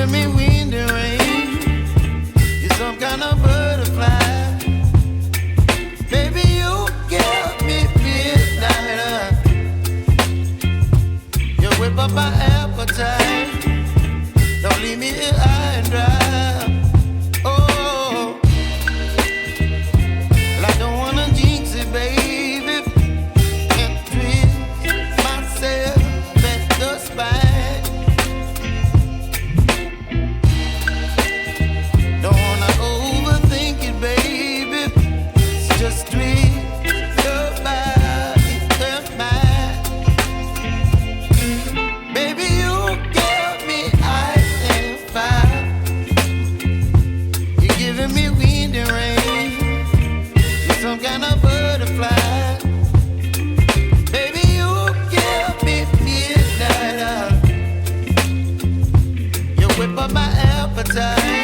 giving me wind and rain. You're some kind of butterfly. Baby, you give me midnight. You whip up my appetite. Don't leave me here high and dry. Oh, well, I don't wanna jinx it, baby, and twist myself at the spine. Don't wanna overthink it, baby. It's just twist your body and mine. Baby, you give me ice and fire. You're giving me wind and rain. You're some kind of butterfly. Baby, you give me midnight. You whip up my appetite.